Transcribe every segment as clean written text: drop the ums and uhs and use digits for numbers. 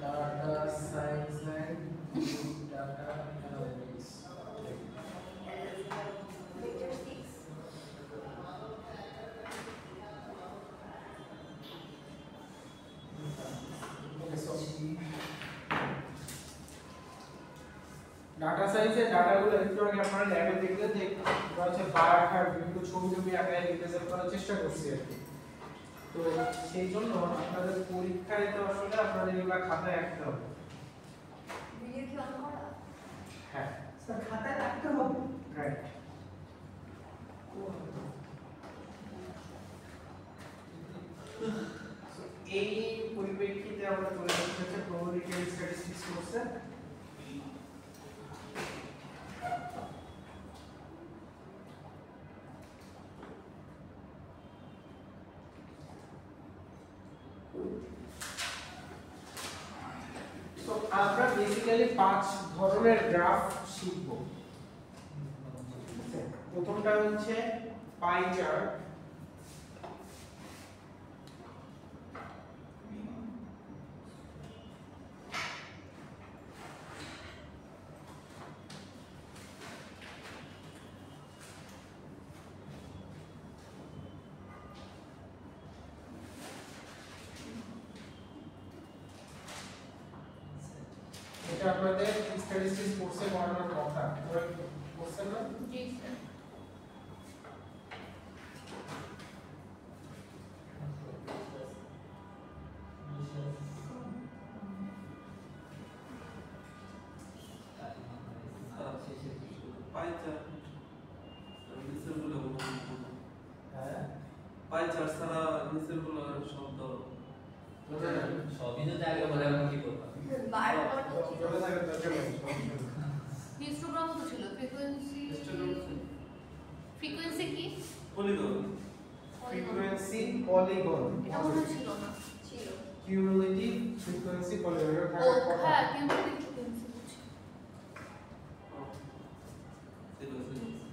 Data science and data analytics. Picture 6. Okay, so data সায়েন্সের ডাটাগুলো একটু আগে আপনারা ল্যাবে দেখলে যে আমরা হচ্ছে বার আর বিভিন্ন ছবি ছবি আকারে রিপ্রেজেন্ট করার চেষ্টা করছি আর কি। তো সেই জন্য আপনাদের পরীক্ষায় তো আসলে আপনাদের এগুলা খাতায় রাখতে হবে। ভিডিও কি অন করা? হ্যাঁ স্যার খাতায় রাখতে হবে। রাইট। এই পরিপ্রেক্ষিতে আমরা চলে যাচ্ছি হচ্ছে প্রবাবিলিটি এন্ড স্ট্যাটিস্টিক্স কোর্সে। তো আমরা বেসিক্যালি 5 ধরনের গ্রাফ শিখব। প্রথমটা হচ্ছে পাই চার্ট, এটা আপনাদের স্ট্যাটিস্টিক্স কোর্সে পড়ানোর কথা। তোমরা বুঝছেন না? জি স্যার। সবই তো জায়গা বলে আমি কি করব বার কত ছিল? চলে যাবে দরকার নেই। হিস্টোগ্রাম তো ছিল, ফ্রিকোয়েন্সি কি? ফ্রিকোয়েন্সি পলিগন, এটা মনে ছিল না। ছিল। Cumulative frequency polygon. ও হ্যাঁ, কিউমুলেটিভ ফ্রিকোয়েন্সি বুঝছি।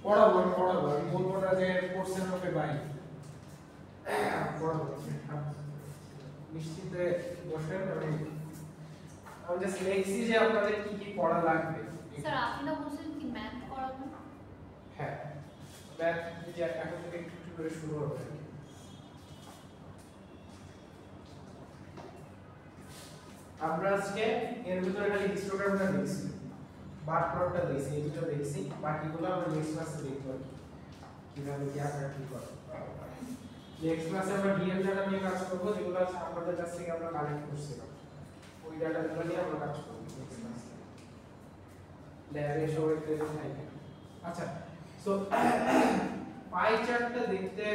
পড়াবো আমি বলবো না যে কোর্সের মধ্যে বাই পড়াবো। নিশ্চিত বসেন, আমি জাস্ট লিখছি যে আপনাদের কি কি পড়া লাগবে। স্যার আপনি না বলছেন কি ম্যাথ করাবেন? হ্যাঁ, ম্যাথ যে এখন থেকে একটু একটু করে শুরু হবে। আমরা আজকে এর ভিতরে খালি হিস্টোগ্রামটা দেখছি, বার প্লটটা দেখছি, এই দুটো দেখছি, বাকিগুলো আমরা নেক্সট ক্লাসে দেখব আর কি কিভাবে কি আপনারা কি করেন। নেক্সট ক্লাসে আমরা ডিএম ডাটা নিয়ে কাজ করব, যেগুলো আপনাদের কাছ থেকে আমরা কালেক্ট করছিলাম, ওই ডাটাগুলো নিয়ে আমরা কাজ করব নেক্সট ক্লাসে। ল্যাবে সবাই প্রেজেন্ট থাকবে। আচ্ছা, সো পাই চার্টটা দেখতে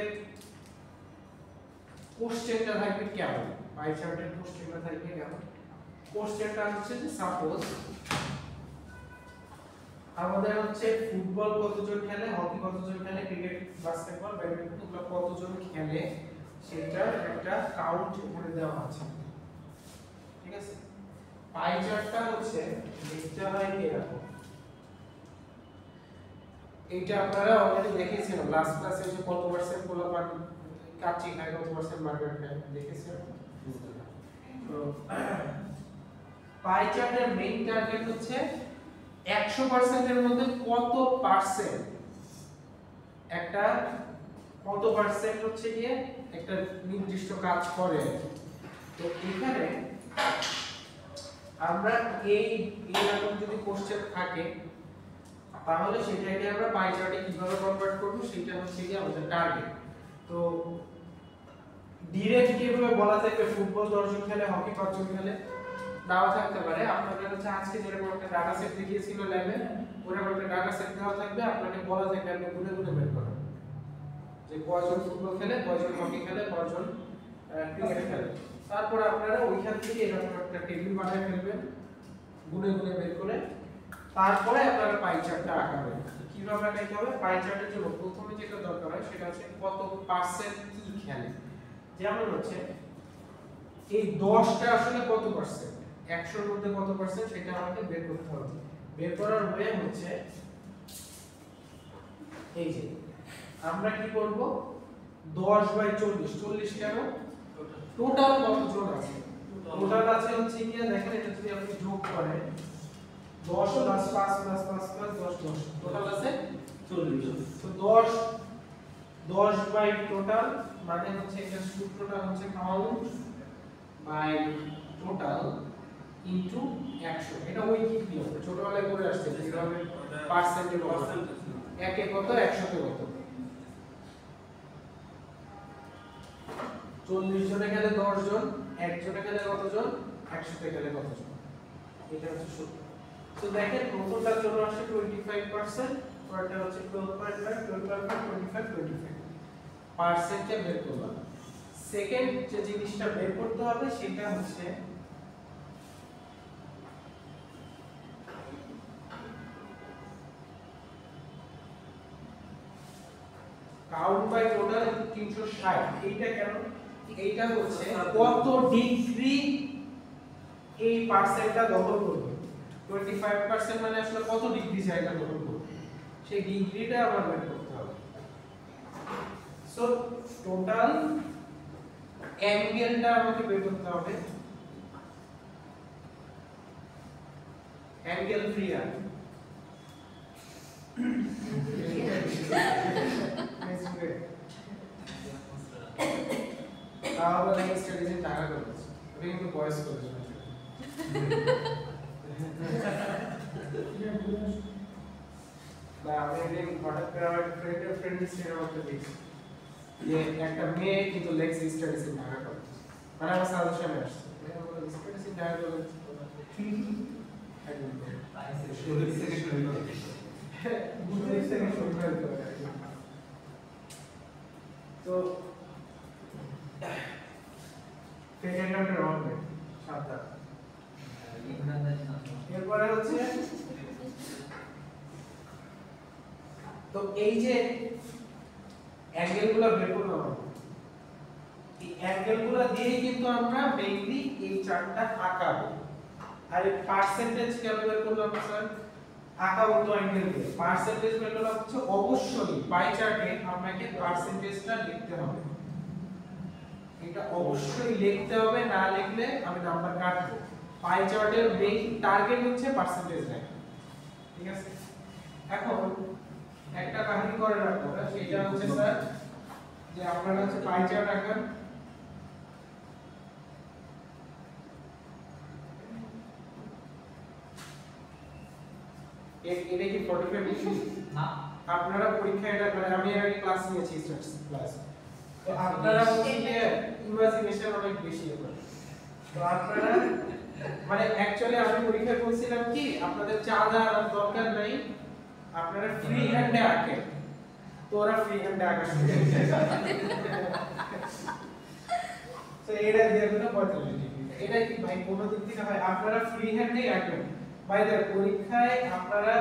কোশ্চেনটা থাকবে কেমন? পাই চার্টের কোশ্চেনটা থাকবে কেমন? কোশ্চেনটা হচ্ছে যে সাপোজ আমাদের হচ্ছে ফুটবল কতজন খেলে, হকি কতজন খেলে, ক্রিকেট, বাস্কেটবল, ব্যাডমিন্টন এগুলো কতজন খেলে সেটার একটা কাউন্ট করে দেওয়া আছে। ঠিক আছে? পাই চার্টটা হচ্ছে দেখতে হয় এরকম। এইটা আপনারা অলরেডি দেখেছিলেন লাস্ট ক্লাসে, যে কত পার্সেন্ট পোলাপান কাচ্চি খায়, কত পার্সেন্ট বার্গার খায় দেখেছিলেন। তো পাই চার্টের মেইন টার্গেট হচ্ছে 100% এর মধ্যে কত পার্সেন্ট একটা, কত পার্সেন্ট হচ্ছে গিয়ে একটা নির্দিষ্ট কাজ করে। তো এখানে আমরা এইরকম যদি কোশ্চেন থাকে তাহলে সেটাকে আমরা পাই চার্টে কিভাবে কনভার্ট করব সেটা হচ্ছে কি আমাদের টার্গেট। তো ডিরেক্ট কিভাবে বলা যায় যে ফুটবল 10 জন খেলে, হকি 5 জন খেলে, নাও থাকতে পারে। আপনাদের হচ্ছে আজকে যেরকম একটা ডাটা সেট দেখিয়েছিল ল্যাবে, ওরকম একটা ডাটা সেট দেওয়া থাকবে, আপনাকে বলা থাকবে আপনি গুনে গুনে বের করেন যে কয়জন ফুটবল খেলে, কয়জন হকি খেলে, কয়জন ক্রিকেট খেলে। তারপর আপনারা ওইখান থেকে এরকম একটা টেবিল বানিয়ে ফেলবেন গুনে গুনে বের করে, তারপরে আপনারা পাই চার্টটা আঁকাবেন। কিভাবে আঁকাইতে হবে? পাই চার্টের জন্য প্রথমে যেটা দরকার হয় সেটা হচ্ছে কত পার্সেন্ট কি খেলে। যেমন হচ্ছে এই 10টা আসলে কত পার্সেন্ট, 100 এর মধ্যে কত পার্সেন্ট সেটা আমাকে বের করতে হবে। বের করার ওয়ে হচ্ছে এই যে আমরা কি করব 10/40, 40 কেন টোটাল কতজন আছে টোটাল আছে হচ্ছে কি দেখেন এটা যদি আপনি যোগ করেন 10 প্লাস 5 প্লাস 5 প্লাস 10 10 টোটাল আছে 40 তো 10 বাই টোটাল মানে হচ্ছে এটা সূত্রটা হচ্ছে কাউন্ট বাই টোটাল ইনটু 100 এটা ওই কি কি হবে ছোটবেলায় করে আসছে কিভাবে পার্সেন্টে কত একে কত 100 তে কত 40 জনে গেলে 10 জন এক জনে গেলে কতজন 100 তে গেলে কতজন এটা হচ্ছে সূত্র তো দেখেন প্রথমটার জন্য আসে 25% পরেরটা হচ্ছে 12.5 পার্সেন্টে বের করলাম সেকেন্ড যে জিনিসটা বের করতে হবে সেটা হচ্ছে কাউন্ট বাই টোটাল 360 এইটা কেন এইটা হচ্ছে কত ডিগ্রি এই পার্সেন্টটা দখল করবে 25% মানে আসলে কত ডিগ্রি জায়গা দখল করবে সেই ডিগ্রিটা আমার বের করতে হবে সো টোটাল অ্যাঙ্গেলটা আমাকে বের করতে হবে অ্যাঙ্গেল ফ্রি আর তাহলে নাকি স্টাডিজে টাকা করেছে ওটা কিন্তু বয়স করেছে বা আমি একদিন হঠাৎ করে আমার ফ্রেন্ড সিনেমাতে দেখছি যে একটা মেয়ে কিন্তু লেক্স স্টাডিজে টাকা করেছে মানে আমার সাজেশনে আসছে স্টাডিজে টাকা করেছে তো পেটেন্টটা রং নেই সাবধান এরপরে হচ্ছে তো এই যে অ্যাঙ্গেলগুলো বের করলাম এই অ্যাঙ্গেলগুলো দিয়েই কিন্তু আমরা মেইনলি এই চার্টটা আঁকাবো আর এই পার্সেন্টেজ কেন বের করলাম স্যার আঁকাবো তো অ্যাঙ্গেল দিয়ে পার্সেন্টেজ বের করলাম হচ্ছে অবশ্যই পাই চার্টে আপনাকে পার্সেন্টেজটা লিখতে হবে এটা অবশ্যই লিখতে হবে না লিখলে আমি নাম্বার কাটবো পাই চার্টের মেইন টার্গেট হচ্ছে পার্সেন্টেজ লেখা ঠিক আছে এখন একটা কাহিনী করে রাখবো সেটা হচ্ছে স্যার যে আপনারা হচ্ছে পাই চার্ট আঁকান এটা কি 45 ডিগ্রি না আপনারা পরীক্ষায় এটা মানে আমি এর আগে ক্লাস নিয়েছি স্ট্যাটিস্টিক্স ক্লাস তো আপনারা হচ্ছে ইমাজিনেশন অনেক বেশি হবে তো আপনারা মানে অ্যাকচুয়ালি আমি পরীক্ষায় বলছিলাম কি আপনাদের চাঁদা আর দরকার নাই আপনারা ফ্রি হ্যান্ডে আঁকেন তো ওরা ফ্রি হ্যান্ডে আঁকা শুরু তো এটা দিয়ে দিল 45 ডিগ্রি এটা কি ভাই কোন দিক থেকে ভাই আপনারা ফ্রি হ্যান্ডেই আঁকবেন ভাই দেখ পরীক্ষায় আপনারা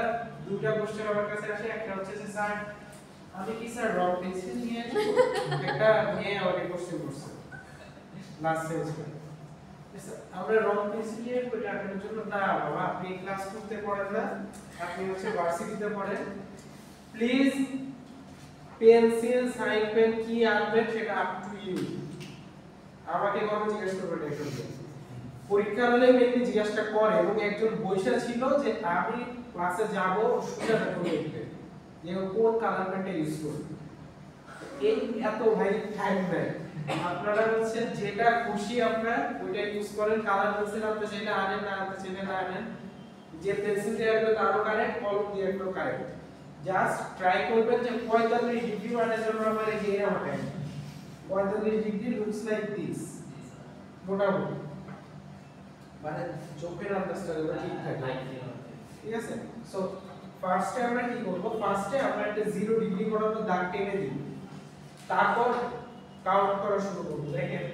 দুটো কোশ্চেন আমার কাছে আসে একটা হচ্ছে যে স্যার আমি কি স্যার রং পেন্সিল নিয়ে আসবো একটা মেয়ে আমাকে কোশ্চেন করছে লাস্ট সেমিস্টার আমরা রং পেন্সিল নিয়ে আসবো এটা আপনার জন্য না বাবা আপনি ক্লাস করতে পড়েন না আপনি হচ্ছে ভার্সিটিতে পড়েন প্লিজ পেন্সিল সাইন পেন কি আনবেন সেটা আপ টু ইউ আমাকে কোনো জিজ্ঞেস করবেন না একটু পরীক্ষার হলে মেনলি জিজ্ঞাসা করে এবং একজন বৈশা ছিল যে আমি ক্লাসে যাব সোজা দেখো লিখতে যে কোন কালার পেনটা ইউজ করব এই এত ভাই টাইম নেই আপনারা হচ্ছে যেটা খুশি আপনারা ওইটা ইউজ করেন কালার পেন্সিল আপনি যেটা আনেন না আপনি যেটা না আনেন যে পেন্সিল দিয়ে আঁকবে তারও কারেক্ট কলম দিয়ে আঁকলেও কারেক্ট জাস্ট ট্রাই করবেন যে 45 ডিগ্রি মানের জন্য আমার এই যে এরকম 45 ডিগ্রি লুকস লাইক দিস মোটামুটি মানে চোখের আন্দাজটা ঠিক থাকে ঠিক আছে সো ফার্স্টে আমরা কি করব ফার্স্টে আমরা একটা 0 ডিগ্রি বরাবর দাগ টেনে দিই তারপর কাউন্ট করা শুরু করব দেখেন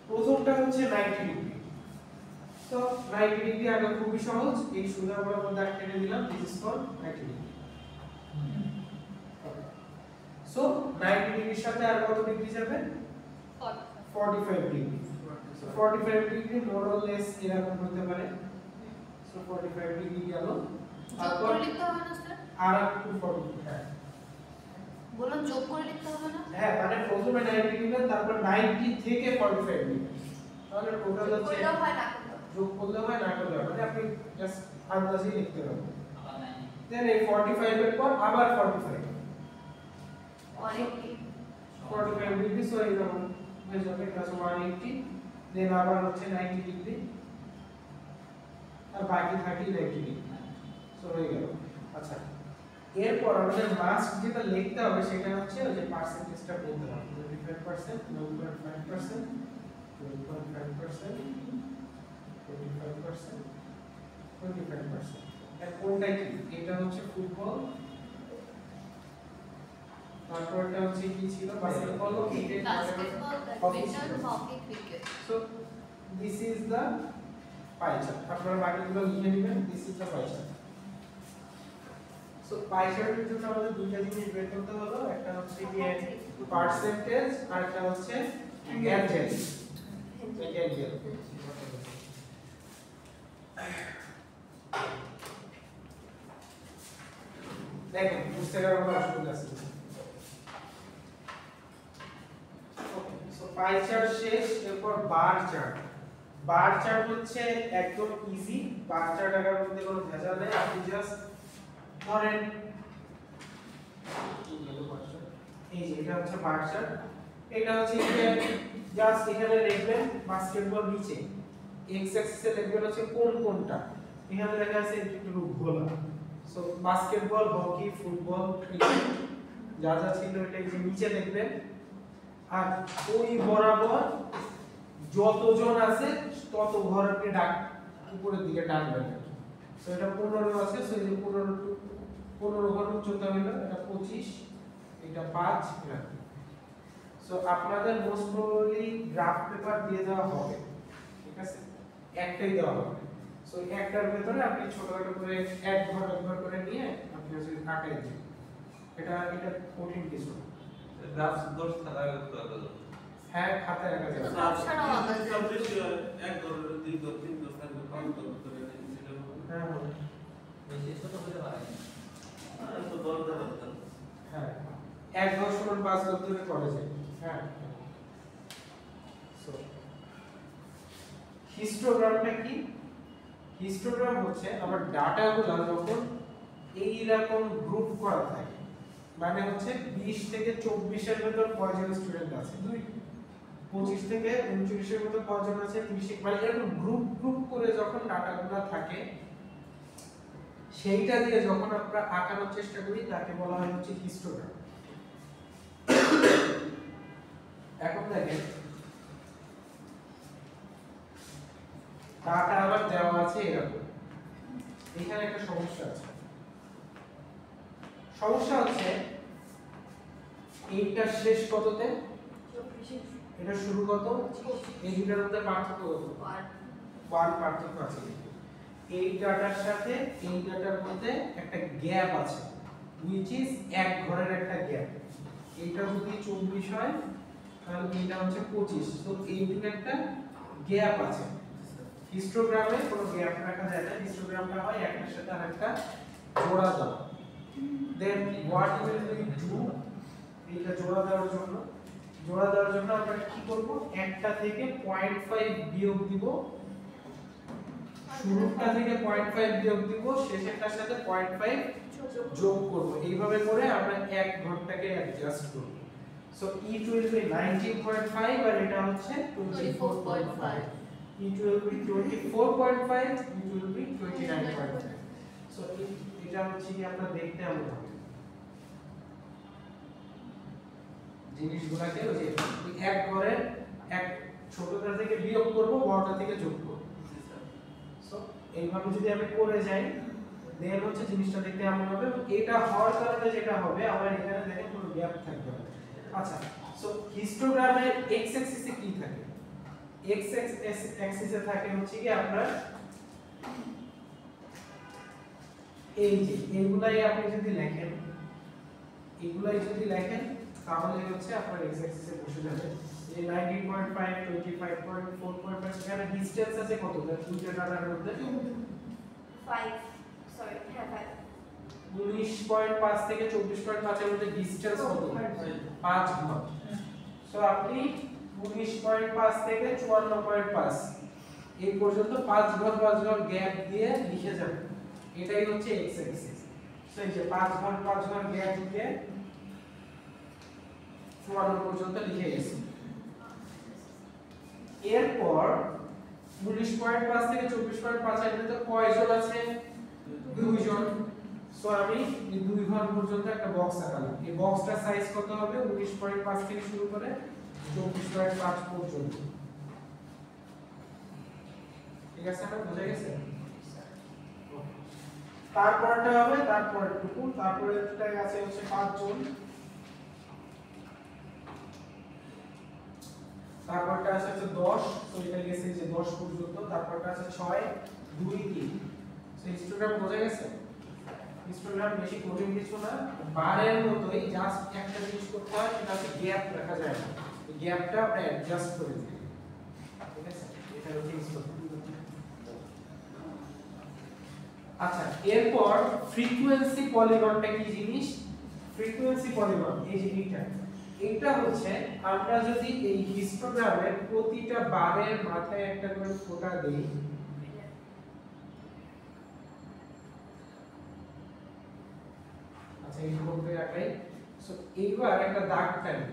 প্রথমটা হচ্ছে 90 ডিগ্রি তো 90 ডিগ্রি আগে খুবই সহজ এই সোজা বরাবর দাগ টেনে দিলাম this is call 90 degree so 90 ডিগ্রির সাথে আর কত ডিগ্রি যাবে 45 degree so 45 degree more or less এরকম হতে পারে সো 45 ডিগ্রি গেল তারপর লিখতে হবে না স্যার আর একটু 45 হ্যাঁ বললাম যোগ করে লিখতে হবে না? হ্যাঁ মানে প্রথমে 90 নেবেন তারপর 90 থেকে 45 নেবেন তাহলে টোটাল যোগ হচ্ছে করলেও হয় না করলেও? যোগ করলে হয় না করলে হয় মানে আপনি জাস্ট আন্দাজে লিখতে পারবেন আবার নাই দেন এই 45 এর পর আবার 45 180 45 ডিগ্রি সো এই যেমন হয়ে যাবে প্লাস 180 দেন আবার হচ্ছে 90 ডিগ্রি আর বাকি 30 90 ডিগ্রি সো হয়ে গেল আচ্ছা এরপর আমাদের মাস্ক যেটা লিখতে হবে সেটা হচ্ছে ওই যে পার্সেন্টেজটা বলতে হবে 25% 1.5% 2.5% 25% 25% এর কোনটা কি এটা হচ্ছে ফুটবল তারপরটা হচ্ছে কি ছিল বাস্কেটবল ও cricket basketball, badminton, hockey, cricket. So this is the pie chart আপনারা বাকিগুলো লিখে নেবেন this is the pie chart so pie চার্টের জন্য আমাদের দুইটা জিনিস বের করতে হলো একটা হচ্ছে কি পার্সেন্টেজ আর একটা হচ্ছে অ্যাঞ্জেল অ্যাঞ্জেল দেখেন বুঝতে গেলে আমরা আসলে আছে ওকে সো পাই চার্ট শেষ এরপর বার চার্ট হচ্ছে একদম ইজি বার চার্ট আকার মধ্যে কোনো ভেজাল নেই আপনি জাস্ট ধরেন এই যে এটা হচ্ছে বার চার্ট এটা হচ্ছে জাস্ট এখানে লিখবেন বাস্কেটবল নিচে এক্স অ্যাক্সিসে লিখবেন হচ্ছে কোনটা এখানে লেখা আছে একটু ঘোলা so basketball hockey football cricket যা যা ছিল এটা এই যে নিচে লিখবেন আর ওই বরাবর যতজন আছে তত ঘর আপনি ডাক উপরের দিকে টানবেন সো এটা 15 আছে সো এই 15 ঘর উচ্চতা হলো এটা 25 এটা 5 এটা সো আপনাদের মোস্ট প্রবাবলি গ্রাফ পেপার দিয়ে দেওয়া হবে ঠিক আছে একটাই দেওয়া হবে সো একটার ভিতরে আপনি ছোটখাটো করে এক ঘর করে নিয়ে আপনি আসলে আঁকাই দিন এটা কঠিন কিছু না গ্রাফ দোষ থাকা করতে হবে হ্যাঁ খাতায় রাখা যাবে গ্রাফ ছাড়াও আঁকা যায়। এক ধরনের দুই ধর তিন ধর চার ধর পাঁচ ধর করে নিয়েছিলাম হ্যাঁ বেশি ছোট হতে পারে তো দর ধর হ্যাঁ এক ঘর সমান 5 ঘর ধরে করা যায় হ্যাঁ সো হিস্টোগ্রামটা কি হিস্টোগ্রাম হচ্ছে আমার ডাটাগুলো যখন এই রকম গ্রুপ করা থাকে মানে হচ্ছে 20 থেকে 24 এর ভিতর কয়জন স্টুডেন্ট আছে 25 থেকে 29 এর মধ্যে কয়জন আছে 30 মানে এরকম গ্রুপ করে যখন ডাটাগুলো থাকে সেইটা দিয়ে যখন আমরা আঁকানোর চেষ্টা করি তাকে বলা হয় হচ্ছে হিস্টোগ্রাম এখন দেখেন ডাটা আবার দেওয়া আছে এরকম এখানে একটা সমস্যা আছে সমস্যা হচ্ছে এইটা শেষ কততে এটা শুরু কত এই দুটার মধ্যে পার্থক্য কত 1 পার্থক্য আছে এই ডাটার সাথে এই ডাটার মধ্যে একটা গ্যাপ আছে which is এক ঘরের একটা গ্যাপ এইটা যদি 24 হয় তাহলে এটা হচ্ছে 25 তো এইদিকে একটা গ্যাপ আছে হিস্টোগ্রামে কোনো গ্যাপ রাখা যায় না হিস্টোগ্রামটা হয় একটার সাথে আরেকটা জোড়া দেওয়া দেন হোয়াট উইল উই ডু এইটা জোড়া দেওয়ার জন্য আমরা কি করব একটা থেকে 0.5 বিয়োগ দিব শুরুটা থেকে 0.5 বিয়োগ দিব শেষেরটার সাথে 0.5 যোগ করব এইভাবে করে আমরা এক ঘরটাকে অ্যাডজাস্ট করব সো it will be 19.5 আর এটা হচ্ছে 24.5 it will be 24.5 it will be 29.5 so এটা হচ্ছে কি আমরা দেখতে আমরা জিনিসগুলোকে ওই যে এক ঘরে এক ছোটটা থেকে বিয়োগ করব বড়টা থেকে যোগ করব সো এইভাবে যদি আমি করে যাই দেন হচ্ছে জিনিসটা দেখতে এমন হবে এটা হওয়ার কারণে যেটা হবে আমার এখানে দেখেন কোনো গ্যাপ থাকবে না আচ্ছা সো হিস্টোগ্রামের x অ্যাক্সিসে কি থাকে x অ্যাক্সিসে থাকে হচ্ছে কি আপনার এই যে এইগুলাই আপনি যদি লেখেন তাহলে হচ্ছে আপনার x অ্যাক্সিসে বসে যাবে এই 19.5 25.4.5 এখানে ডিসটেন্স আছে কত দুইটা ডাটার মধ্যে 5 সরি হ্যাঁ 5 19.5 থেকে 24.5 এর মধ্যে ডিসটেন্স কত 5 ঘর সো আপনি 19.5 থেকে 54.5 এই পর্যন্ত 5 ঘর গ্যাপ দিয়ে লিখে যাবেন এটাই হচ্ছে x অ্যাক্সিস সো এই যে 5 ঘর গ্যাপ দিয়ে 54 পর্যন্ত লিখে গেছি এরপর 19.5 থেকে 24.5 এর মধ্যে কয়জন আছে দুইজন সো আমি এই দুই ঘর পর্যন্ত একটা বক্স আঁকালাম এই বক্সটার সাইজ কত হবে 19.5 থেকে শুরু করে 24.5 পর্যন্ত ঠিক আছে না বুঝা গেছে তারপরটা হবে তারপরটুকু তারপরেরটাই আছে হচ্ছে 5 জন তারপরটা আছে হচ্ছে 10 তো এটা গেছে যে 10 পর্যন্ত তারপরটা আছে 6 2 3 সো হিস্টোগ্রাম বোঝা গেছে হিস্টোগ্রাম বেশি কঠিন কিছু না বারের মতোই জাস্ট একটা জিনিস করতে হয় সেটা হচ্ছে গ্যাপ রাখা যায় না এই গ্যাপটা আপনি অ্যাডজাস্ট করে দিবেন ঠিক আছে এটা হচ্ছে হিস্টোগ্রাম আচ্ছা এরপর ফ্রিকোয়েন্সি পলিগনটা কি জিনিস ফ্রিকোয়েন্সি পলিগন এই জিনিসটা এটা হচ্ছে আমরা যদি এই হিস্টোগ্রামের প্রতিটা বারের মাথায় একটা করে ফোঁটা দেই আচ্ছা এইরকম করে আঁকাই সো এইবার একটা দাগ টানি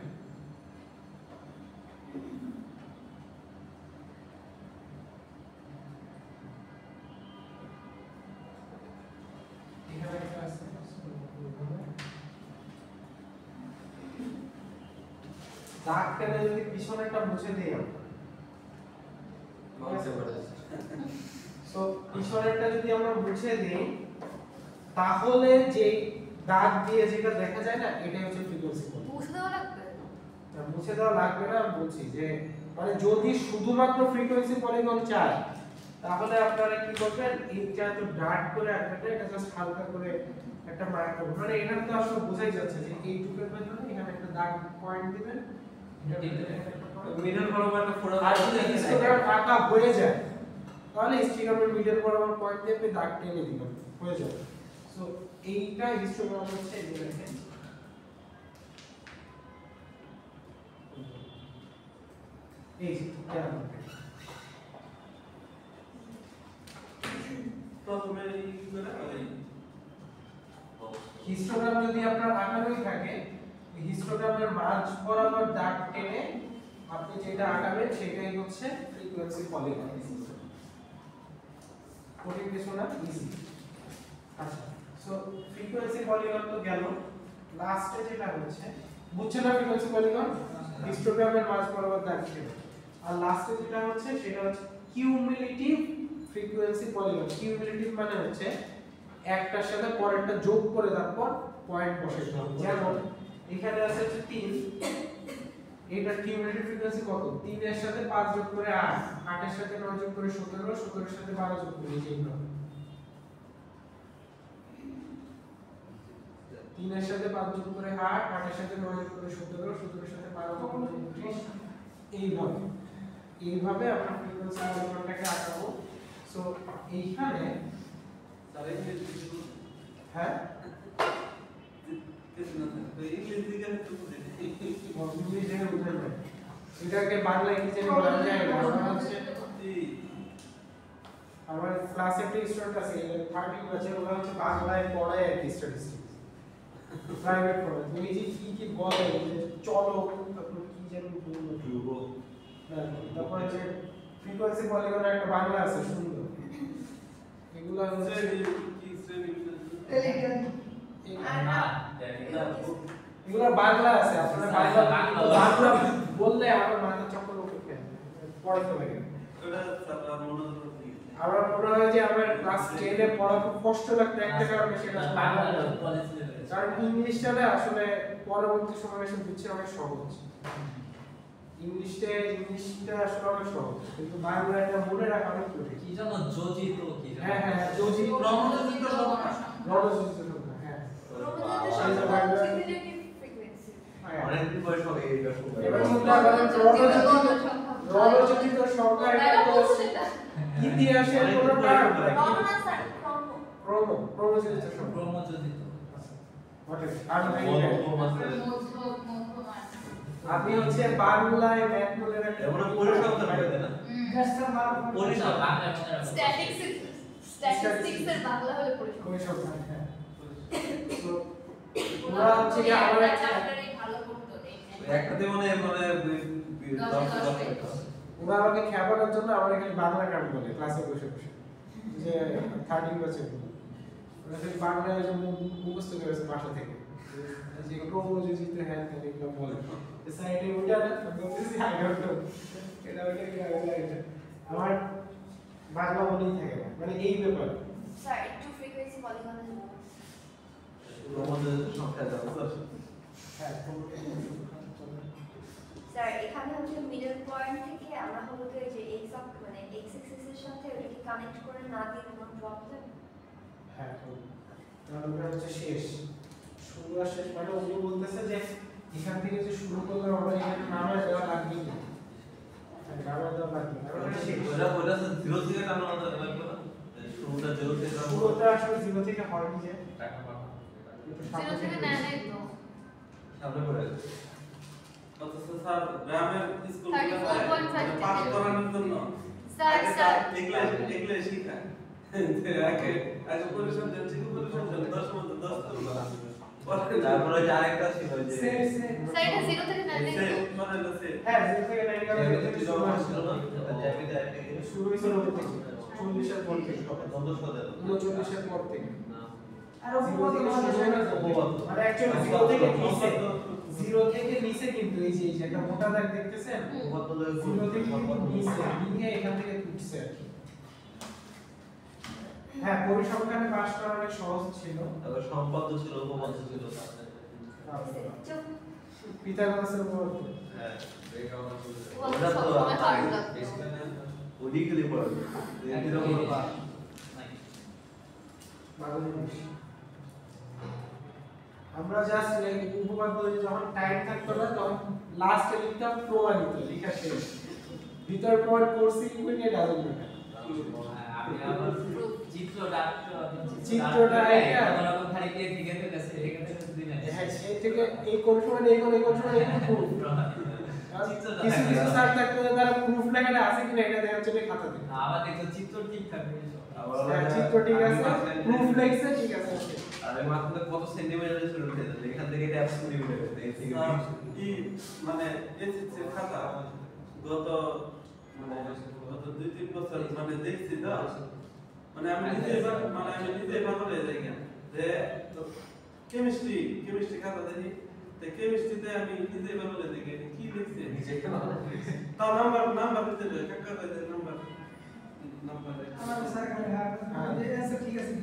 এখানে একটা আছে দাগ টেনে যদি পিছনে একটা মুছে দেই সো পিছনেরটা যদি আমরা মুছে দেই তাহলে যে দাগ দিয়ে যেটা দেখা যায় না এটাই হচ্ছে ফ্রিকোয়েন্সি মুছে দেওয়া লাগবে মুছে দেওয়া লাগবে না বলছি যে মানে যদি শুধুমাত্র ফ্রিকোয়েন্সি পলিগন চাই তাহলে আপনারা কি করবেন এইটা তো ডার্ট করে আঁকবেন এটা জাস্ট হালকা করে একটা মার্ক করবেন মানে এটা তো আসলে বোঝাই যাচ্ছে যে এই টুকের ভেতরে এখানে একটা দাগ পয়েন্ট দিবেন মিডল বরাবর একটা ফোড়া আর যদি হিস্টোগ্রাম আঁকা হয়ে যায় তাহলে হিস্টোগ্রামের মিডল বরাবর পয়েন্ট দিয়ে আপনি দাগ টেনে দিবেন হয়ে যাবে সো এইটা হিস্টোগ্রাম হচ্ছে এই দেখেন এই যে প্রথমে এই করে ওই হিস্টোগ্রাম যদি আপনার আঁকানোই থাকে হিস্টোগ্রামের মাঝ বরাবর দাগ টেনে আপনি যেটা আঁকাবেন সেটাই হচ্ছে ফ্রিকোয়েন্সি পলিগন কঠিন কিছু না ইজি আচ্ছা সো ফ্রিকোয়েন্সি পলিগন তো গেল লাস্টে যেটা হচ্ছে বুঝছেন না ফ্রিকোয়েন্সি পলিগন হিস্টোগ্রামের মাঝ বরাবর দাগ টেনে আর লাস্টে যেটা হচ্ছে সেটা হচ্ছে কিউমুলেটিভ ফ্রিকোয়েন্সি পলিগন কিউমুলেটিভ মানে হচ্ছে একটার সাথে পরেরটা যোগ করে তারপর পয়েন্ট বসাতে হবে যেমন এখানে আছে 3 এটার কিউমুলেটিভ ফ্রিকোয়েন্সি কত 3 এর সাথে 5 যোগ করে 8 8 এর সাথে 9 যোগ করে 17 17 এর সাথে 12 যোগ করে এইভাবে 3 এর সাথে 5 যোগ করে 8 8 এর সাথে 9 যোগ করে 17 17 এর সাথে 12 যোগ করে 29 এইভাবে আমরা ফ্রিকোয়েন্সি পলিগনটাকে আঁকাবো সো এইখানে তাহলে হ্যাঁ কিছু না তো ইংলিশ দিকে একটু বুঝে ইংলিশ দেখে বুঝে নেবেন এটাকে বাংলা ইংলিশে বলা যায় না আমরা হচ্ছে আমার ক্লাসে একটা স্টুডেন্ট আছে 30 বছর ওরা হচ্ছে বাংলায় পড়ায় আর কি স্ট্যাটিস্টিক্স প্রাইভেট পড়ে তুমি যে কি বলে যে চলো তারপর কি যেন বলবো ধ্রুব তারপরে যে ফ্রিকোয়েন্সি পলিগন একটা বাংলা আছে সুন্দর এগুলো হচ্ছে কি শ্রেণী টেলিগ্রাম এগুলো বাংলা আছে আপনারা বাংলা বললে আমার মাথা চক্কর উঠে পড়াতে লাগে ওটা সারা মনে হলো আমার মনে হয় যে আমার ক্লাস 10 এ পড়া খুব কষ্ট লাগতো একটা কারণে সেটা বাংলা কারণ ইংলিশটা আসলে পরবর্তী সময়ে এসে বুঝছি অনেক সহজ ইংলিশটা আসলে অনেক সহজ কিন্তু বাংলাটা মনে রাখা অনেক কঠিন কি জানো যোজিত কি জানো হ্যাঁ হ্যাঁ যোজি রমণজিত সংখ্যা রণজিত সংখ্যা হ্যাঁ রিলেটিভ ফ্রিকোয়েন্সি অনেকদিন বয়স হবে এটা এবার চিন্তা করেন রণজিত সংখ্যা এটা তো ইতিহাসের কোনো নাম রমনা স্যার ক্রম ক্রমজিত সংখ্যা ব্রহ্মযোজিত আপনি হচ্ছে বাংলায় ম্যাথ বলে একটা এমন পরিসংখ্যান হবে না পরিসংখ্যান স্ট্যাটিস্টিক্স এর বাংলা হলে পরিসংখ্যান হ্যাঁ তো ওরা হচ্ছে কি আমরা চ্যাপ্টারে ভালো করতে নেই একটাতে মানে 10 ওরা আমাকে খেপানোর জন্য আমার এখানে বাংলা গান বলে ক্লাসে বসে বসে যে 13 বছর ওরা খালি বাংলায় যে মুখস্থ করেছে বাসা থেকে যে ক্রোমোজোম জিতে হ্যাঁ এগুলো বলে সাইডে ওটা না বলতেছি আই ডোন্ট নো এটা ওটা কি এটা আমার বাংলা বলেই থাকে না মানে এই ব্যাপার স্যার একটু ফ্রিকোয়েন্সি পলিগনের জন্য আমাদের সংখ্যা দাও হ্যাঁ স্যার এখানে হচ্ছে মিডল পয়েন্ট থেকে আমরা হলো যে এক্স মানে এক্স এক্সিস এর সাথে ওটাকে কানেক্ট করে না দিয়ে কোনো ড্রপ দেন হ্যাঁ তাহলে ওটা হচ্ছে শেষ শুরু আর শেষ মানে উনি বলতেছে যে এখান থেকে যে শুরু করলাম আমরা এখানে নামায় দেওয়া লাগবে না নামায় দেওয়া লাগবে না ওটা শেষ ওটা 0 থেকে টানো না লাগবে না শুরুটা 0 থেকে টানো শুরুটা আসলে 0 থেকে হয়নি যে টাকা পাবো জিরো থেকে নেয় নাই তো সামনে পড়ে গেছে অথচ স্যার গ্রামের স্কুলগুলোতে 34.5 পাস করানোর জন্য স্যার আগে স্যার এগুলো শিখায় আগে পরিসংখ্যান ছিল পরিসংখ্যান 10 মধ্যে 10 করলো তারপরে যে আরেকটা ছিল যে স্যার এটা জিরো থেকে নেয় নাই তো মানে লসে হ্যাঁ 0 থেকে 9 গেল ছিল না জ্যামিতি আরেকটা শুরু হয়েছিল ওটা থেকে 40 এর পর থেকে দ্বন্দ্ব সদে 39 এর পর থেকে আর জিরো থেকে শুরু হয় না তো মানে অ্যাকচুয়ালি 0 থেকে নিচে কিন্তু এই যে একটা মোটা দাগ দেখতেছেন 0 থেকে নিচে নিয়ে এখান থেকে উঠছে আর কি হ্যাঁ পরিসংখ্যানে পাস করা অনেক সহজ ছিল তারপর সম্পদ ছিল উপপাদ্য ছিল চুপ পিথাগোরাসের উপপাদ্য হ্যাঁ ওটা তো সবসময় হার্ড লাগতো ওদিকে পড়বে এরকম ভালো জিনিস আমরা জাস্ট উপপাদ্য যখন টাইম থাকতো না তখন লাস্টে লিখতাম প্রমাণিত লেখা শেষ ভিতর পর করছি ইকুইটি ডাজন্ট ম্যাটার আমি আবার চিত্রটা এটা কোন খালি কে দিকে থেকে গেছে এখান থেকে দুই না হ্যাঁ সেই থেকে এই কোন সময় এই কোন সময় এই প্রুফ কিছু কিছু স্যার থাকতে তারা প্রুফ লেখাটা আছে কিনা এটা দেখার জন্য খাতা দেয় আবার দেখো চিত্র ঠিক থাকবে হ্যাঁ, চিত্র ঠিক আছে প্রুফ লেখছে ঠিক আছে আর এই মাত্র কত সেন্টিমিটার ছিল উঠে যাবে এখান থেকে এটা 100 মিলিমিটার এর থেকে ই মানে এসএসসি খাতা গত মানে গত 2-3 বছর মানে দেখছি তো মানে আমি নিজে ভালো হয়ে যাই কেন যে কেমিস্ট্রি খাতা দেখি তো কেমিস্ট্রিতে আমি নিজে ভালো হয়ে যাই কি লিখছে নিচে কেন তা নাম্বার দিতে হবে কাকা কইতে নাম্বার আমার স্যার করে হ্যাঁ এসে ঠিক আছে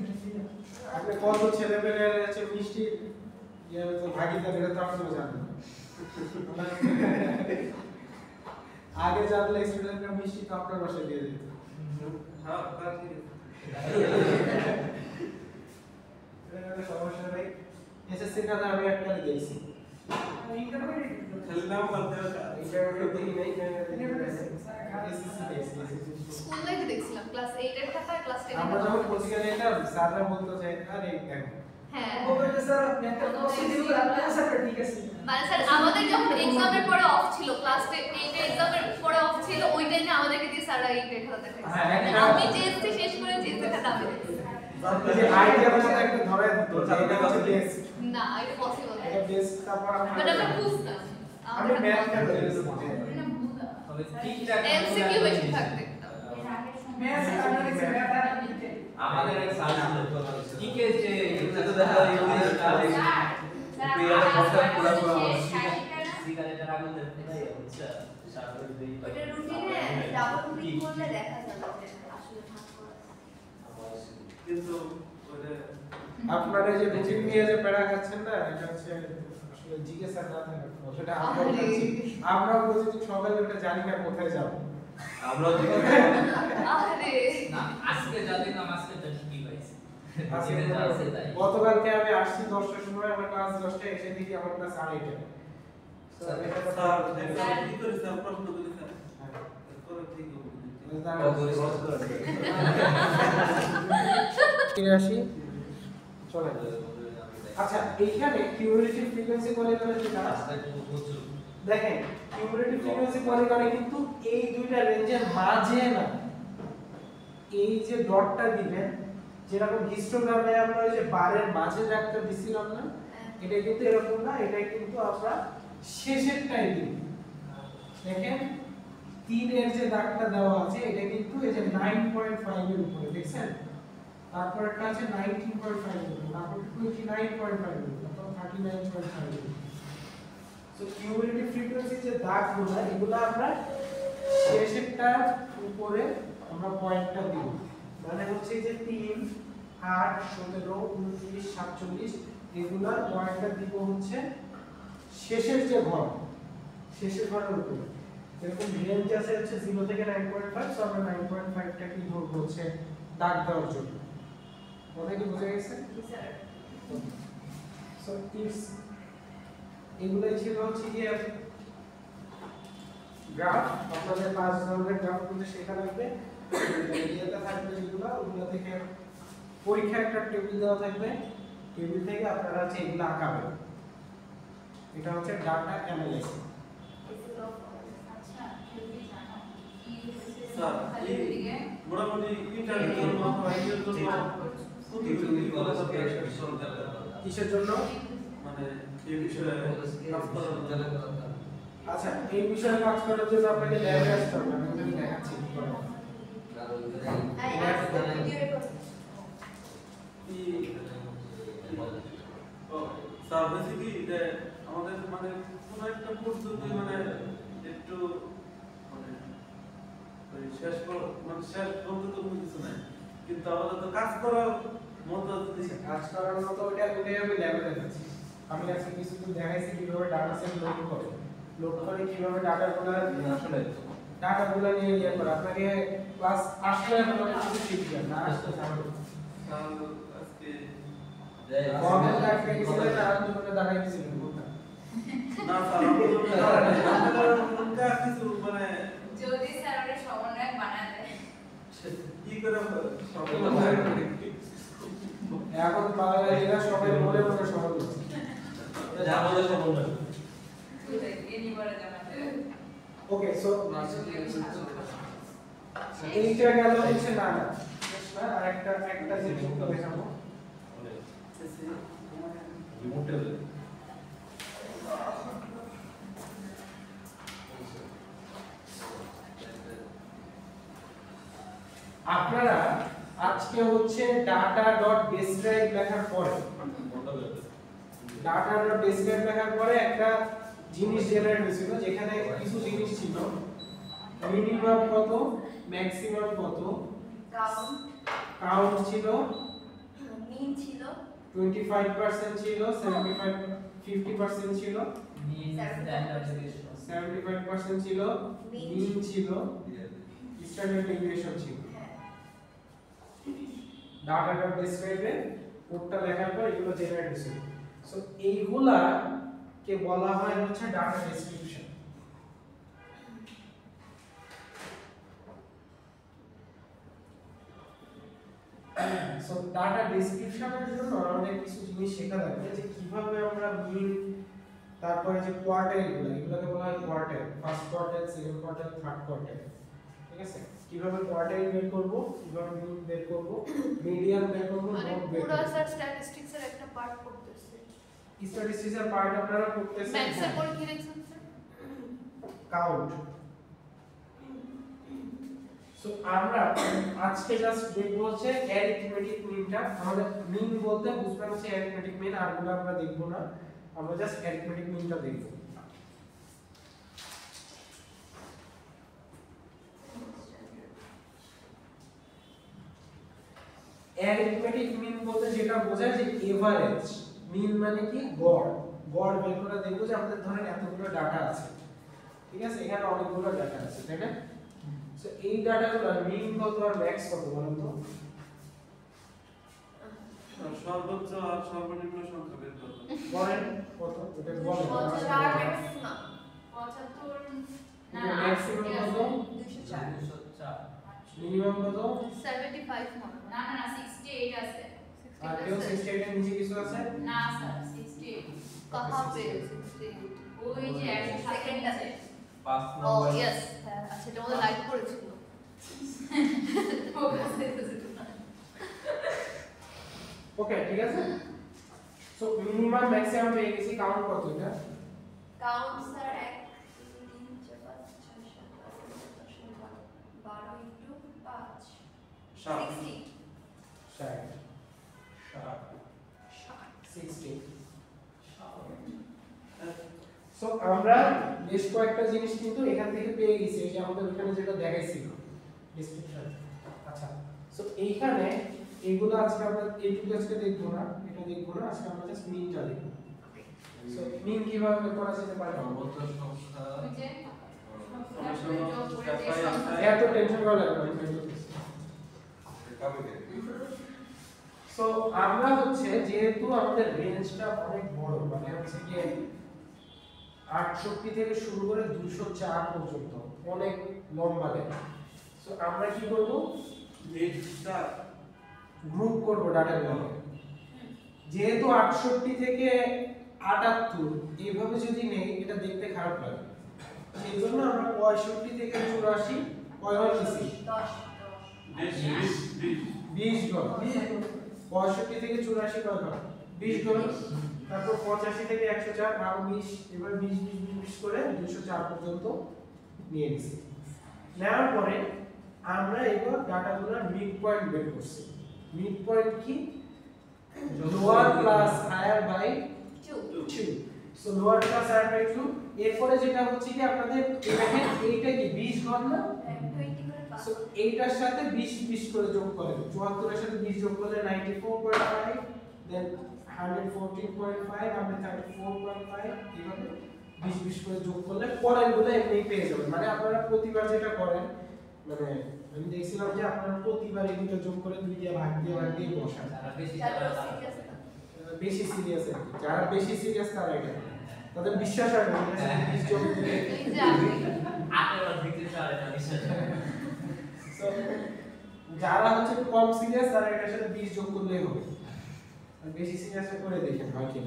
আপনি কত ছেলে পেলে আছে মিষ্টি ইয়ে তো ভাগিদার এটা তো আপনি জানেন আগে জানলে স্টুডেন্টরা মিষ্টি তো আপনার বাসায় দিয়ে দিত হ্যাঁ তা ঠিক আছে এটা সমস্যা নেই এসএসসি খাতা আমি একটা দিয়েছি ইন্টারমিডিয়েট খালি নাম্বার দেওয়া ইন্টারমিডিয়েট দেখি নাই এসএসসি দিয়েছি স্কুল লাইফে দেখছিলাম ক্লাস 8 এর খাতা ক্লাস 10 আমরা এর যখন কোচিংয়ে যেতাম স্যাররা বলতো যে আরে দেখো হ্যাঁ ও বলে স্যার একটা পজিটিভ লাগলে স্যার ঠিক আছে মানে স্যার আমাদের যখন এক্সামের পরে অফ ছিল ক্লাস 8 এর এক্সামের পরে অফ ছিল ওই টাইমে আমাদেরকে দিয়ে স্যাররা এই খাতা দেখাইছে হ্যাঁ, একটা- আমি জেএসসি শেষ করে জেএসসি খাতা আমি দেখছি এই যে আইডিয়া মতো একটা ধরে দিত যে এটা হচ্ছে বেস না এটা পসিবল না এটা বেস তারপর বাট আমরা বুঝতাম আমি ম্যাথ কেন দিয়েছি তবে ঠিকঠাক এমসিকিউ বেশি থাকতে ম্যাথ অ্যানালিসিস ডাটা এন্ট্রি আমাদের এক স্যার ছিল টিকে যে এটা তো দেখা যায় পিয়ার কথা পুরো সিগারেটের আগুন দেখতে নাই হচ্ছে সারা দিন ওটা রুটিনে ডাবল ক্লিক করলে দেখা যাবে যে আসলে ভাগ করা আছে। কিন্তু ওটা আপনারা যে রুটিন নিয়ে যে প্যারা খাচ্ছেন না এটা হচ্ছে আসলে জিজ্ঞাসা না থাকে সেটা আমরা আরে। খাচ্ছি আমরা প্রতিদিন সকালে উঠে জানি না কোথায় যাব আমরাও জিজ্ঞাসা আরে না আজকে যা দেখলাম আজকে তো ঠিকই পাইছি আজকে আজকে যা আছে তাই গতকালকে আমি আসছি 10টার সময় আমার ক্লাস 10টায় এসে দেখি আমার ক্লাস 8টায় স্যার স্যার কি করে স্যার প্রশ্ন করি স্যার করে ঠিক হবে ফিরে আসি চলে আচ্ছা এইখানে কিউমুলেটিভ ফ্রিকোয়েন্সি পলিগনে যেটা দেখেন কিউমুলেটিভ ফ্রিকোয়েন্সি পলিগনে কিন্তু এই দুইটা রেঞ্জের মাঝে না, এই যে ডটটা দিবেন যেরকম হিস্টোগ্রামে আমরা ওই যে বারের মাঝে রাখতে দিছিলাম না, এটা কিন্তু এরকম না, এটা কিন্তু আমরা শেষেরটাই দিই। দেখেন 3 এর যে দাগটা দেওয়া আছে এটা কিন্তু এই যে 9.5 এর উপরে দেখছেন, তারপরটা আছে 19.5 এর উপরে, তারপর 29.5 এর উপরে, তারপর 39.5 এর উপরে। সো কিউমুলেটিভ ফ্রিকোয়েন্সি যে দাগগুলো এগুলো আমরা শেষেরটার উপরে আমরা পয়েন্টটা দিব, মানে হচ্ছে যে 3 8 17 29 47 এগুলার পয়েন্টটা দিব হচ্ছে শেষের যে ঘর, শেষের ঘরের উপরে। এরকম রেঞ্জ আছে হচ্ছে 0 থেকে 9.5, সো আমরা 9.5 টা কি ধরবো হচ্ছে দাগ দেওয়ার জন্য। কথা কি বুঝা গেছে? স্যার সো ইটস এগুলাই ছিল হচ্ছে কি গ্রাফ, আপনাদের 5 ধরনের গ্রাফ কিন্তু শেখা লাগবে। এরিয়াটা থাকবে যেগুলো ওগুলো থেকে পরীক্ষা একটা টেবিল দেওয়া থাকবে, টেবিল থেকে আপনারা হচ্ছে এগুলো আঁকাবেন। এটা হচ্ছে ডাটা অ্যানালাইসিস। আচ্ছা কেউ কি জানো কি স্যার খালি এই দিকে মোটামুটি ইন্টারনেট জন্য ফাইলের জন্য কিসের জন্য? মানে এই বিষয়ে কাজ করার জন্য। আচ্ছা এই বিষয়ে কাজ করার জন্য আপনাকে ল্যাবে আসতে হবে, আমি আপনাকে দেখাচ্ছি কি করে। ভিডিও রেকর্ড স্যার বলছি কি যে আমাদের মানে কোন একটা কোর্স যদি মানে একটু মানে ওই শেষ বলতে তো কোনো কিছু নাই, কিন্তু আমাদের তো কাজ করার মতো যদি কাজ করার মতো ওইটাই আমি ল্যাবে দেখাচ্ছি। আমি আজকে কিছু দেখাইছি কিভাবে ডাটা সেট লোড করে কিভাবে ডাটাগুলো আসলে ডাটাগুলো নিয়ে ইয়ে করে। আপনাকে ক্লাস আসলে আপনারা কিছু শিখবেন, না আসলে থাকবে স্যার আজকে আমাদের কাছে গেছিলেন আর দুটোকে দেখাইছিলেন কোনটা? না স্যার আমাদের কোনটা কিছু মানে যদি স্যার ওটা সমন্বয় বানায় দেয় কি করে এখন বাঙালিরা সবাই মনে মনে সহজ হচ্ছে। যা বলে সমন্বয় এনি বলে জানাতে ওকে সো এইটা গেল হচ্ছে না আর একটা জিনিস দেখাবো। রিমোট টেবিল আপনারা আজকে হচ্ছে data.describe লেখার পরে data.describe লেখার পরে একটা জিনিস জেনারেট হয়েছিল, যেখানে কিছু জিনিস ছিল, মিনিমাম কত, ম্যাক্সিমাম কত, কাউন্ট ছিল, মিন ছিল 25% ছিল, 75 50% ছিল, mean standard deviation 75% ছিল, মিন ছিল, স্ট্যান্ডার্ড ডেভিয়েশন ছিল। data.describe এ কোডটা লেখার পর এগুলো জেনারেট হয়েছিল। সো এইগুলা কে বলা হয় হচ্ছে ডাটা ডেসক্রিপশন। সো ডাটা ডেসক্রিপশনের জন্য আমাদের কিছু জিনিস শেখা লাগবে, যে কিভাবে আমরা মিন, তারপরে যে কোয়ার্টাইলগুলো, এগুলোকে বলা হয় quartile, first quartile, second quartile, third quartile. ঠিক আছে, কিভাবে কোয়ার্টাইল বের করব, কিভাবে মিন বের করব, মিডিয়ান বের করব, মানে মোড বের পুরো করব। স্যার স্ট্যাটিস্টিক্স এর একটা পার্ট করতেছে। স্ট্যাটিস্টিক্সের পার্ট আপনারা করতেছেন, ম্যাথস এর পরে কি লিখছেন স্যার? কাউন্ট। সো আমরা আজকে জাস্ট দেখব হচ্ছে অ্যারিথমেটিক মিনটা। আমাদের মিন বলতে বুঝবেন হচ্ছে অ্যারিথমেটিক মিন, আরগুলো আমরা দেখব না, আমরা জাস্ট অ্যারিথমেটিক মিনটা দেখব। অ্যারিথমেটিক মিন বলতে যেটা বোঝায় যে এভারেজ, মিন মানে কি গড়, গড় বের করে দেখব যে আমাদের ধরেন এতগুলো ডাটা আছে, ঠিক আছে, এখানে অনেকগুলো ডাটা আছে, তাই না? সো এই ডাটাগুলো মিন কত আর ম্যাক্স কত বলেন তো? সর্বোচ্চ আর সর্বনিম্ন সংখ্যা বের করতে বলেন কত, এটা বলেন। 4 ম্যাক্সিমাম 75 না এটা ম্যাক্সিমাম কত, 204 মিনিমাম কত? 75 মনে হয়। না 68 আছে আর কেউ 68 এর নিচে কিছু আছে? না স্যার 68 कहाँ पे 68 ওই যে 107 আছে 5 ও নম্বর यस আচ্ছা এটা আমাদের লাইভ করেছিল ওকে ঠিক আছে। সো মিনিমাম ম্যাক্সিমাম পেয়ে গেছি, কাউন্ট কত এটা? Count sir 1 2 3 4 5 6 7 8 9 10 11 12 into 5 60 60 60। সো আমরা বেশ কয়েকটা জিনিস কিন্তু এখান থেকে পেয়ে গেছি, এই যে আমাদের ওখানে যেটা দেখাইছিল ডেসক্রিপশন। আচ্ছা সো এইখানে এইগুলো আজকে আমরা এইটুকু আজকে দেখবো না, এটা দেখবো না, আজকে আমরা জাস্ট মিনটা দেখবো। সো মিন কিভাবে বের করা যেতে পারে? সর্বোচ্চ সংখ্যা ওই যে এত টেনশন করা লাগবে না, আমি বলতেছি। সো আমরা হচ্ছে যেহেতু আমাদের রেঞ্জটা অনেক বড়, মানে হচ্ছে কি 68 থেকে শুরু করে 204 পর্যন্ত অনেক লম্বা রেঞ্জ। সো আমরা কি করব? এটা গ্রুপ করব ডাটাগুলোকে। যেহেতু 68 থেকে 78 এইভাবে যদি নেই এটা দেখতে খারাপ লাগে, সেই জন্য আমরা 65 থেকে 84 কয়বার নিছি? 20 গণ। 65 থেকে 84 কয়বার? 20 গণ। তারপর 85 থেকে 104 আরো 20, এবার 20 করে 204 পর্যন্ত নিয়ে নিছি। নেওয়ার পরে আমরা এবার ডাটাগুলোর মিড পয়েন্ট বের করছি। মিড পয়েন্ট কি? Lower plus higher by 2। So lower plus higher by 2। এরপরে যেটা হচ্ছে কি আপনাদের দেখেন এইটা কি 20 গণ না? 20 করে পাস সো এইটার সাথে 20 করে যোগ করেন। 74 এর সাথে 20 যোগ করলে 94.5, দেন 114.5, 134.5, এইভাবে 20 করে যোগ করলে পরেরগুলো এমনি পেয়ে যাবেন। মানে আপনারা প্রতিবার যেটা করেন, মানে আমি দেখছিলাম যে আপনারা প্রতিবার এগুলো যোগ করে 2 দিয়ে ভাগ দিয়ে বসান। যারা বেশি যারা তারা সিরিয়াস না বেশি সিরিয়াস আর কি, যারা বেশি সিরিয়াস তারা এটা তাদের বিশ্বাস হয় না যে 20 যোগ দিলে। এই যে আমি আটের দিকে চালে না বিশ্বাস So, যারা হচ্ছে কম সিরিয়াস তারা এটার সাথে 20 যোগ করলেই হবে, আর বেশি সিরিয়াস করে দেখেন হয় কি।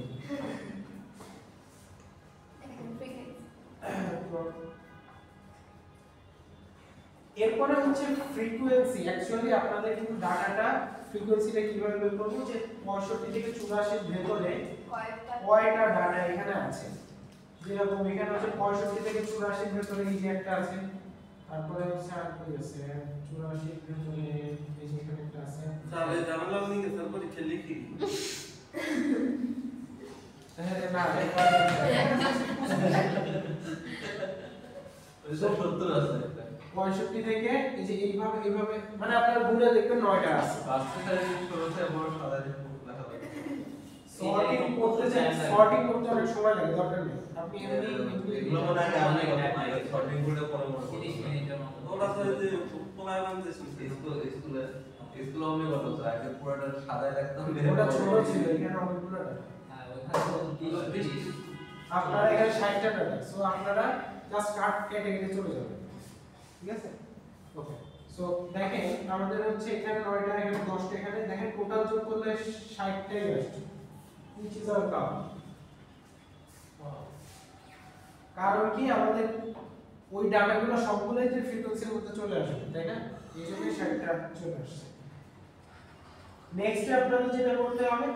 এরপরে হচ্ছে ফ্রিকোয়েন্সি। অ্যাকচুয়ালি আপনাদের কিন্তু ডাটাটা ফ্রিকোয়েন্সিটা কিভাবে বের করব, যে 65 থেকে 84 এর ভেতরে কয়টা ডাটা এখানে আছে। যেরকম এখানে হচ্ছে 65 থেকে 84 এর ভেতরে এই যে একটা আছে, তারপরে হচ্ছে আর কি আছে 84 এর ভেতরে এই যে এখানে একটা আছে। তাহলে জানালা নিয়ে স্যার পরীক্ষা লিখি হ্যাঁ না ওই সব 70 আছে 65 থেকে এই যে এইভাবে মানে আপনারা গুণে দেখবেন 9টা আছে। পাঁচটা সাড়ে 16 বড় সাদা লেখা থাকে সর্টিং করতে অনেক সময় লাগে, দরকার নেই। আপনি এমনি এগুলো মনে হয় আমি শর্টিং করে পরে মনে 30 মিনিটের মতো ওরা তো এই যে পোলায় বানতে শুনছি স্কুলে আমি কত আগে পুরোটা সাদায় রাখতাম। ওটা ছোট ছিল, এখানে অনেকগুলো ডাটা। হ্যাঁ ওখানে তো 30 আপনারা এখানে 60টা ডাটা, সো আপনারা জাস্ট কাট কেটে চলে যাবেন, ঠিক আছে? ওকে সো দেখেন আমাদের হচ্ছে এখানে 9টা, এখানে 10টা, এখানে দেখেন টোটাল যোগ করলে 60টাই আসছে, which is our count। কারণ কি আমাদের ওই ডাটাগুলো সবগুলোই যে ফ্রিকোয়েন্সির মধ্যে চলে আসবে, তাই না? এই জন্যই 60টা চলে আসছে। নেক্সট আপনাদের যেটা করতে হবে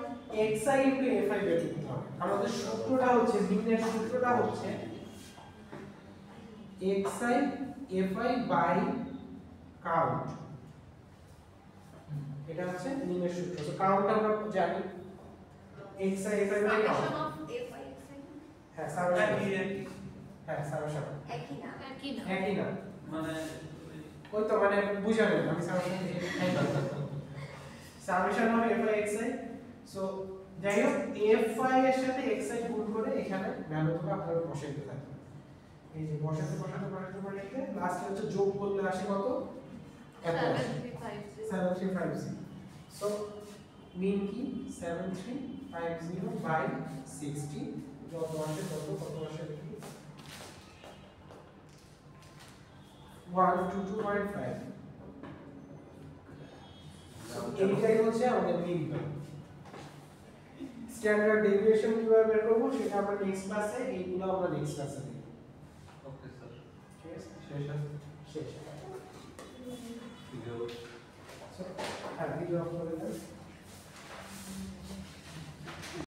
xi * fi বের করতে হবে। আমাদের সূত্রটা হচ্ছে মিনের সূত্রটা হচ্ছে xi fi বাই কাউন্ট। এটা হচ্ছে মিনের সূত্র। তো কাউন্ট আমরা জানি xi fi বাই কাউন্ট। হ্যাঁ সামেশন, হ্যাঁ সামেশন একই না একই না, মানে ওই তো মানে বুঝালেন আমি summation summation of fi xi। So যাই হোক fi এর সাথে xi গুণ করে এখানে ভ্যালুগুলো আপনারা বসাইতে থাকবেন। এই যে বসাতে লাস্টে হচ্ছে যোগ করলে আসে কত? এত আসে 7350। সো মিন কি 7350 বাই 60, যত আসে তত কত আসে দেখি 122.5। এইটাই হচ্ছে আমাদের মিন ভ্যালু। স্ট্যান্ডার্ড ডেভিয়েশন কিভাবে বের করব সেটা আমরা নেক্সট ক্লাসে, এইগুলো আমরা নেক্সট ক্লাসে দেখব। Okay sir. ঠিক আছে, শেষ। শেষ। ভিডিও হ্যাঁ, ভিডিও অফ করে দেন।